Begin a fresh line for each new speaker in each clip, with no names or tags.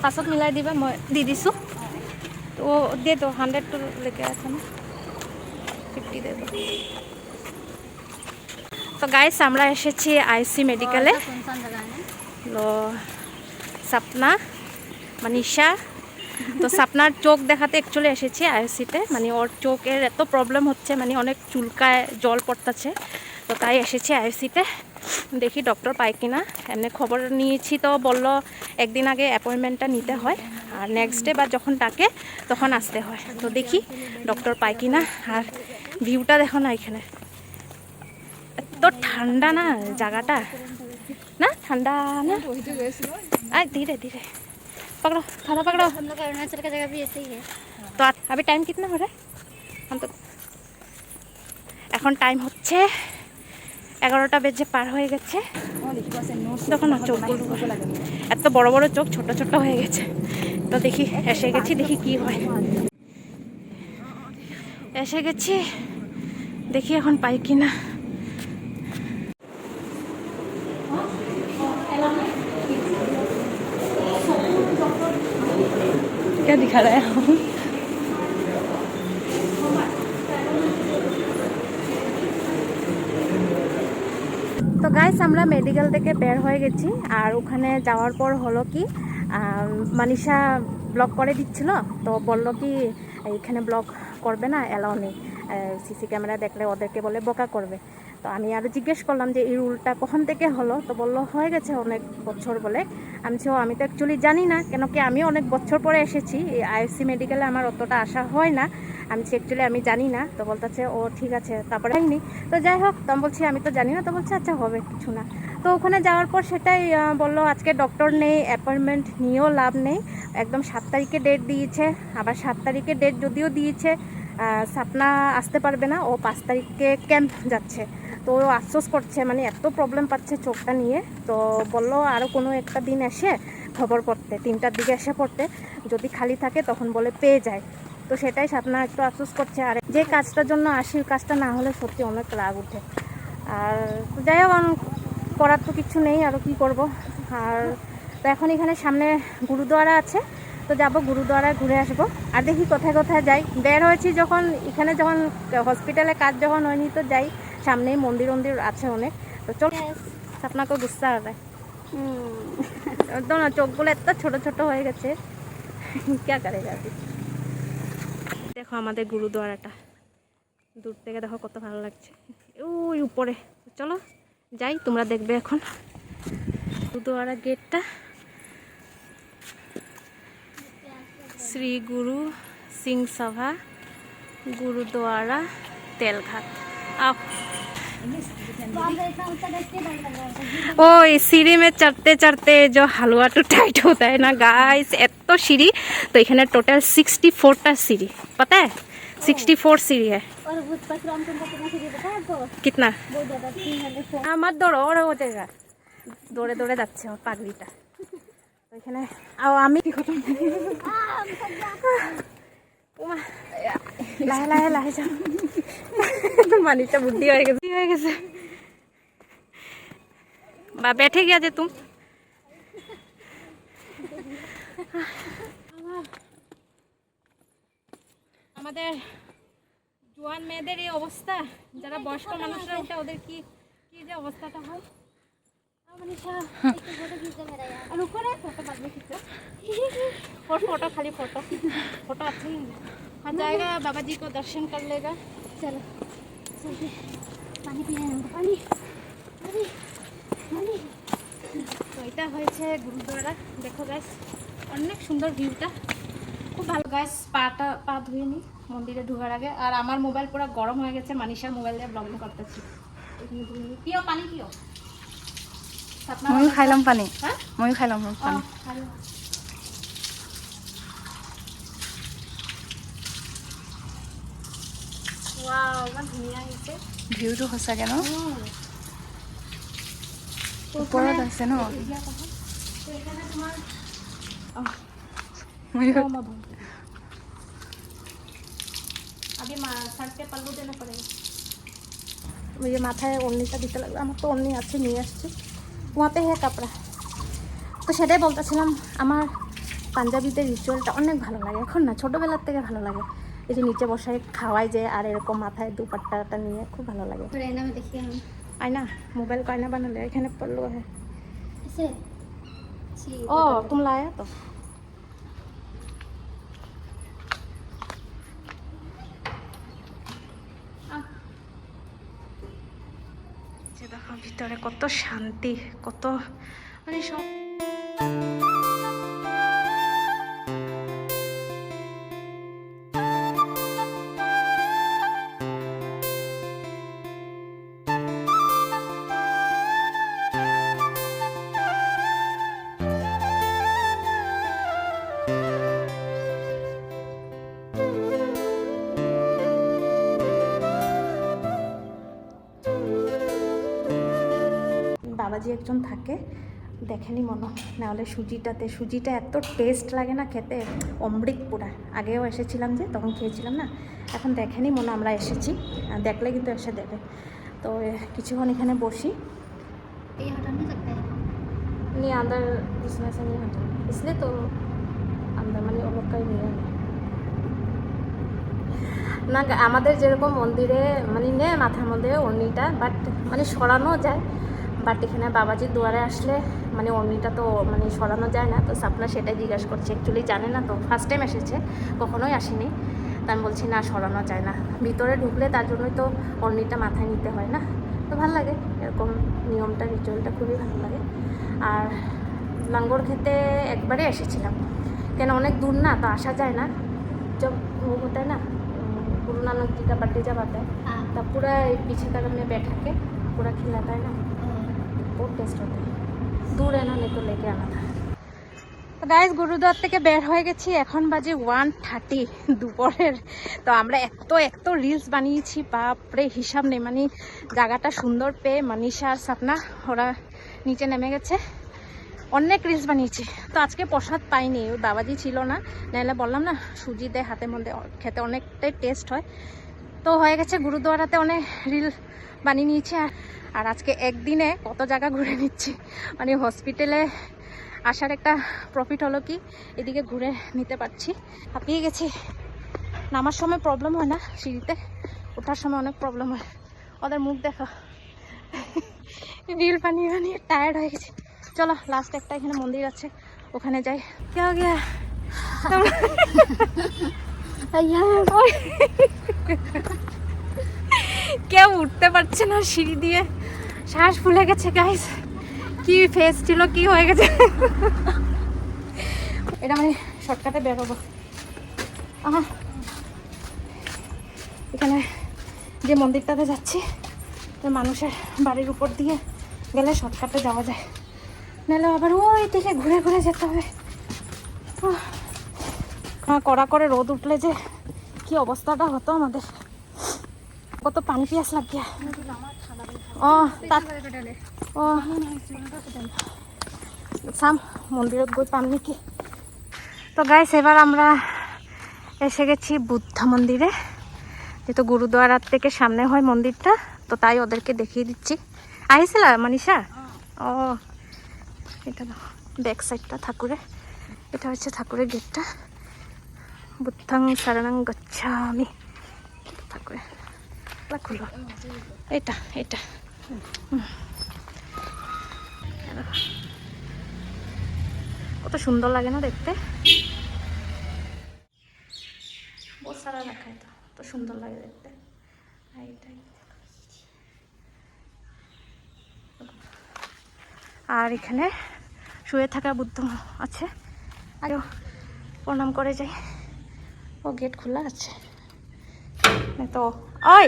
পাছত মিলাই দিবা, মই দি দিছোঁ। তো দে তো 100 তো লেকে আছে না, 50 দে দো। তো গাইস আমরা এসেছি আইসি মেডিকেলে। লো সাপনা, মানিশা। তো সাপনার চোখ দেখাতে অ্যাকচুয়ালি এসেছি আইসিতে, মানে ওর চোখের এত প্রবলেম হচ্ছে, মানে অনেক চুলকায়, জল পড়তেছে। তো তাই এসেছি আইসিতে, দেখি ডক্টর পাই কিনা। এমনি খবর নিয়েছি, তো বললো একদিন আগে অ্যাপয়েন্টমেন্টটা নিতে হয়, আর নেক্সট ডে বা যখন ডাকে তখন আসতে হয়। তো দেখি ডক্টর পাই কিনা। আর ভিউটা দেখো না, এখানে এত ঠান্ডা না জায়গাটা, না ঠান্ডা ना। धीरे धीरे पकड़ो, खाना पकड़ो। हम लोग अरुणाचल का जगह भी ऐसे ही है। तो अभी टाइम कितना हो रहा है? हम तो এখন টাইম হচ্ছে 11টা বেজে পার হয়ে গেছে। দেখো না চোখগুলো, এত বড় বড় চোখ ছোট ছোট হয়ে গেছে। তো দেখি এসে গেছি, দেখি কি হয়। এসে গেছি, দেখি এখন পাই কিনা। क्या दिखा रहा है? তো গাইস আমরা মেডিকেল থেকে বের হয়ে গেছি, আর ওখানে যাওয়ার পর হলো কি, মানিশা ব্লগ করে দিচ্ছিল। তো বলল কি এইখানে ব্লগ করবে না, এলাও নেই, সিসি ক্যামেরা দেখলে ওদেরকে বলে বোকা করবে। তো আমি আরও জিজ্ঞেস করলাম যে এই রুলটা কখন থেকে হলো। তো বললো হয়ে গেছে অনেক বছর বলে। আমি তো অ্যাকচুয়ালি জানি না, কেন কি আমি অনেক বছর পরে এসেছি এই আইএফসি মেডিকেলে, আমার অতটা আসা হয় না। আমি জানি না। তো বলতেছে ও ঠিক আছে, তারপরে হয়নি। তো যাই হোক, তো আমি বলছি আমি তো জানি না। তো বলছে আচ্ছা হবে, কিছু না। তো ওখানে যাওয়ার পর সেটাই বললো আজকে ডক্টর নেই, অ্যাপয়েন্টমেন্ট নিয়েও লাভ নেই। একদম 7 তারিখে ডেট দিয়েছে, আবার 7 তারিখে ডেট যদিও দিয়েছে, সাপনা আসতে পারবে না, ও 5 তারিখে ক্যাম্প যাচ্ছে। তো ও আফসোস করছে, মানে এত প্রবলেম পাচ্ছে চোখটা নিয়ে। তো বললো আরও কোনো একটা দিন এসে খবর করতে, 3টার দিকে এসে পড়তে, যদি খালি থাকে তখন বলে পেয়ে যায়। তো সেটাই সাপনা একটু আফসোস করছে। আর যে কাজটার জন্য আসি, কাজটা না হলে সত্যি অনেক রাগ উঠে। আর যাই হোক, করার তো কিছু নেই, আরও কী করবো। আর তো এখন এখানে সামনে গুরুদুয়ারা আছে, তো যাবো গুরুদুয়ারায় ঘুরে আসবো। আর দেখি কোথায় কোথায় যাই। বের হয়েছি যখন, এখানে যখন হসপিটালে কাজ যখন হয়নি, তো যাই, সামনেই মন্দির আছে অনেক। তো চল, আপনাকে গুস্সা হবে একদম না, চোখগুলো এত ছোট ছোট হয়ে গেছে, কে করে যাবি। দেখো আমাদের গুরুদুয়ারাটা দূর থেকে দেখো কত ভালো লাগছে, ওই উপরে। চলো যাই, তোমরা দেখবে এখন গুরুদুয়ারা গেটটা। শ্রী গুরু সিং সভা गुरुद्वारा तेलघाट। आओ। ओ इस सीढ़ी में चढ़ते चढ़ते जो हलवा तो टाइट होता है ना गाइस, एतो सीढ़ी। तो इन्हें टोटल 64टा सीढ़ी, पता है 64 सीढ़ी है। कितना? मत दौड़ो, और हो जाएगा, दौड़े दौड़े जाच्छे और पागड़ीटा। तो इन्हें आओ, आमी লাহে লাহে লাহে যাও। মানিটা বুদ্ধি হয়ে গেছে। বা बैठे गया যে तुम। আমাদের জোয়ান মেয়েদের এই অবস্থা, যারা বয়স্ক মানুষরা ওঠে ওদের কি কি যে অবস্থাটা হয়। और ऊपर है फोटो बाद में खींचो, और फोटो खाली फोटो अच्छा ही हाँ जाएगा, बाबा जी को दर्शन कर लेगा। चलो पानी पिए, पानी पानी पानी। तो এটা হয়েছে গুরুদ্বারা। দেখো গাইস, অনেক সুন্দর ভিউটা, খুব ভালো গাইস। পা ধুয়ে নি মন্দিরে ঢোকার আগে। আর আমার মোবাইল পুরো গরম হয়ে গেছে, মানিশার মোবাইল দিয়ে ব্লগিং করতেছি। পিও পানি, পিও। ময়ো খাই লম পানী, ময়ো খাই লম পানী। ভিউটো সঁচাকে ন, ওপৰত আছে ন। मुझे माथाয় ওড়নিটা দিতে লাগবে, আমার তো ওড়নি আছে, নিয়ে আসছি। ওয়াতে হ্যাঁ কাপড়া। তো সেটাই বলতেছিলাম, আমার পাঞ্জাবিদের রিচুয়ালটা অনেক ভালো লাগে। এখন না, ছোটোবেলার থেকে ভালো লাগে। এই যে নিচে বসায় খাওয়াই যে, আর এরকম মাথায় দুপাট্টাটা নিয়ে খুব ভালো লাগে। আয়না মোবাইল কয়না বানালে এখানে পড়লো হ্যাঁ। ও তুমি লায়া তো দেখো ভিতরে কত শান্তি, কত মানে সব। বাবাজি একজন থাকে, দেখেনি মনে, নাহলে সুজিটা এত টেস্ট লাগে না খেতে, অমৃত পুরা। আগেও এসেছিলাম যে, তখন খেয়েছিলাম না, এখন দেখেনি মনে আমরা এসেছি, দেখলে কিন্তু এসে দেবে। তো কিছুক্ষণ এখানে বসি। नहीं अंदर इसमें से नहीं हटा, इसलिए तो अंदर মানে অলকাই নিয়ে না। আমাদের যেরকম মন্দিরে মানে নেয় মাথার মধ্যে ওড়নিটা, বাট মানে সরানো যায়, বাট এখানে বাবাজির দুয়ারে আসলে মানে ওড়নিটা তো মানে সরানো যায় না। তো সাপনা সেটাই জিজ্ঞাসা করছে, অ্যাকচুয়ালি জানে না তো, ফার্স্ট টাইম এসেছে, কখনোই আসেনি। তা আমি বলছি না, সরানো যায় না, ভিতরে ঢুকলে তার জন্যই তো ওড়নিটা মাথায় নিতে হয় না। তো ভালো লাগে এরকম নিয়মটা, রিচুয়ালটা খুবই ভালো লাগে। আর লাঙ্গর খেতে একবারে এসেছিলাম, কেন অনেক দূর না, তো আসা যায় না। जब वो होता है ना गुरु नानक जी का बर्थडे जब आता है, तब पूरा पीछे तरफ में बैठा के पूरा खिलाता है ना, बहुत टेस्ट होता है। दूर है ना, नहीं तो लेके आना था। তো গাইজ গুরুদ্বার থেকে বের হয়ে গেছি, এখন বাজে 1:30 দুপুরের। তো আমরা এত রিলস বানিয়েছি, বাপরে হিসাব নেই। মানে জায়গাটা সুন্দর পেয়ে মানিষা আর সাপনা ওরা নিচে নেমে গেছে, অনেক রিলস বানিয়েছি। তো আজকে প্রসাদ পাইনি, ওই বাবাজি ছিল না, নাহলে বললাম না সুজি দেয় হাতের মধ্যে, খেতে অনেকটাই টেস্ট হয়। তো হয়ে গেছে গুরুদ্বারাতে অনেক রিল বানিয়ে নিয়েছি। আর আজকে একদিনে কত জায়গা ঘুরে নিচ্ছি, মানে হসপিটালে আসার একটা প্রফিট হলো কি এদিকে ঘুরে নিতে পারছি। হাঁপিয়ে গেছি, নামার সময় প্রবলেম হয় না, সিঁড়িতে ওঠার সময় অনেক প্রবলেম হয়। ওদের মুখ দেখা রিল বানিয়ে টায়ার্ড হয়ে গেছি। চলো লাস্ট একটা এখানে মন্দির আছে, ওখানে যাই। কে গিয়া কেউ উঠতে পারছে না সিঁড়ি দিয়ে, শ্বাস ফুলে গেছে গাইস। কি ফেস ছিল, কি হয়ে গেছে। এটা মানে শর্টকাটে বেরোবো। এখানে যে মন্দিরটাতে যাচ্ছি, মানুষের বাড়ির উপর দিয়ে গেলে শর্টকাটে যাওয়া যায়, নাহলে আবার ওই দিকে ঘুরে ঘুরে যেতে হবে। কড়া করে রোদ উঠলে যে কি অবস্থাটা হতো আমাদের, কত পানি পিয়াস লাগিয়া। চাম মন্দিৰত গৈ পাম নেকি। তো গাইস এবার আমরা এসে গেছি বুদ্ধ মন্দিরে, যেহেতু গুরুদ্বারার থেকে সামনে হয় মন্দিরটা, তো তাই ওদেরকে দেখিয়ে দিচ্ছি। আহিছিল মানিষা? ও এটা ব্যাক সাইডটা ঠাকুরের, এটা হচ্ছে ঠাকুরের গেটটা। বুদ্ধং শরণং গচ্ছামি, ঠাকুরের খুলো এটা এটা। কত সুন্দর লাগে না দেখতে, বহুত সারা রাখায়, তো সুন্দর লাগে দেখতে। আর এখানে শুয়ে থাকা বুদ্ধ আছে, আরও প্রণাম করে যাই। ও গেট খোলা আছে তো, ওই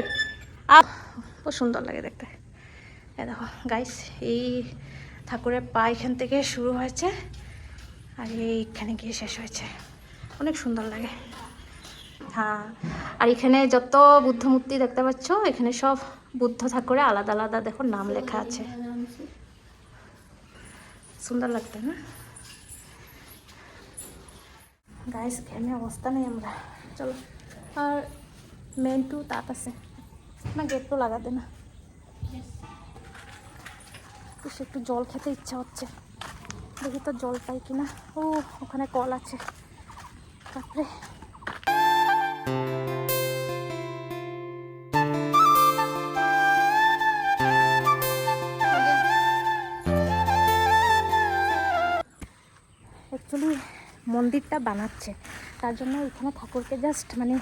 খুব সুন্দর লাগে দেখতে। দেখো গাইস, এই ঠাকুরের পা এখান থেকে শুরু হয়েছে আর এইখানে গিয়ে শেষ হয়েছে, অনেক সুন্দর লাগে। হ্যাঁ, আর এখানে যত বুদ্ধ মূর্তি দেখতে পাচ্ছ, এখানে সব বুদ্ধ ঠাকুরের আলাদা আলাদা দেখো নাম লেখা আছে, সুন্দর লাগতো না গাইস। ঘেমে অবস্থা নেই আমরা, চলো। আর মেন টু তাত আছে না, গেটটো লাগাতে না, একটু জল খেতে ইচ্ছা হচ্ছে। দেখি তো জল পাই কিনা। ও ওখানে কল আছে, তারপরে অ্যাকচুয়ালি মন্দিরটা বানাচ্ছে, তার জন্য এখানে ঠাকুরকে জাস্ট মানে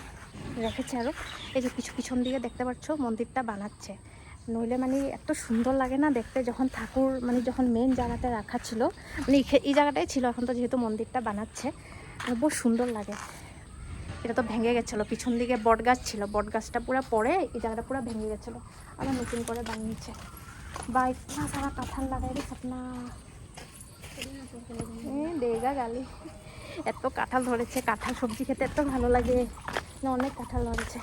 রেখেছে। আরও এই যে পিছন দিকে দেখতে পাচ্ছ মন্দিরটা বানাচ্ছে, নইলে মানে এত সুন্দর লাগে না দেখতে। যখন ঠাকুর মানে যখন মেন জায়গাতে রাখা ছিল, মানে এই জায়গাটাই ছিল, এখন তো যেহেতু মন্দিরটা বানাচ্ছে বহু সুন্দর লাগে। এটা তো ভেঙে গেছিলো, পিছন দিকে বট গাছ ছিল, বট গাছটা পুরো পরে এই জায়গাটা পুরো ভেঙে গেছিলো, আবার নতুন করে বানিয়েছে। বা ইतना সারা কাঁঠাল লাগাই রে সপনা, দেগা গালি। এত কাঁঠাল ধরেছে, কাঁঠাল সবজি খেতে এত ভালো লাগে না, অনেক কাঁঠাল ধরেছে।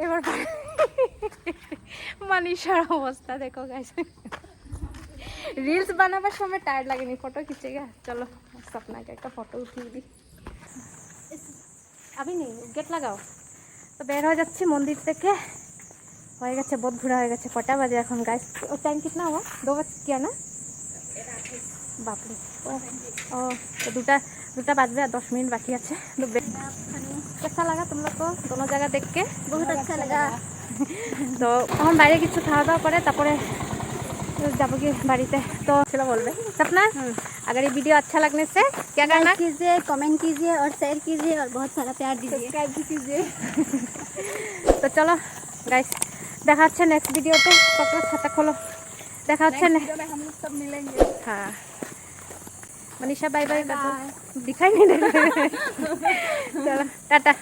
এবার মানিশার অবস্থা দেখো গাইস, রিলস বানাবার সময় টায়ার্ড লাগেনি, ফটো খিচেগা। চলো সপনাকে একটা ফটো উঠিয়ে দিই। আমি নেই, গেট লাগাও। তো বের হয়ে যাচ্ছি মন্দির থেকে, হয়ে গেছে বহুত ঘোরা হয়ে গেছে। কটা বাজে এখন গাইস? ও টাইম কিतना हुआ? 2 बज गया ना? बापरे। ओ तो দুটা বাজবে আর 10 মিনিট বাকি আছে। कैसा लगा तुम लोग को दोनों जगह देख के?
बहुत अच्छा लगा।
তো এখন বাইরে কিছু খাওয়া দাওয়া করে তারপরে যাবো কি বাড়িতে। তো চলো বলবে सपना, अगर ये वीडियो अच्छा लगने से क्या करना?
लाइक कीजिए, कमेंट कीजिए और शेयर कीजिए और बहुत सारा प्यार दीजिए, सब्सक्राइब भी कीजिए।
তো চলো গাইস, দেখা হচ্ছে নেক্সট ভিডিওতে। কত ছাতা খোলো, দেখা হচ্ছে
वीडियो में हम लोग सब मिलेंगे।
हाँ मनीषा बाय बाय, दिखाई नहीं दे रहा। चलो टाटा।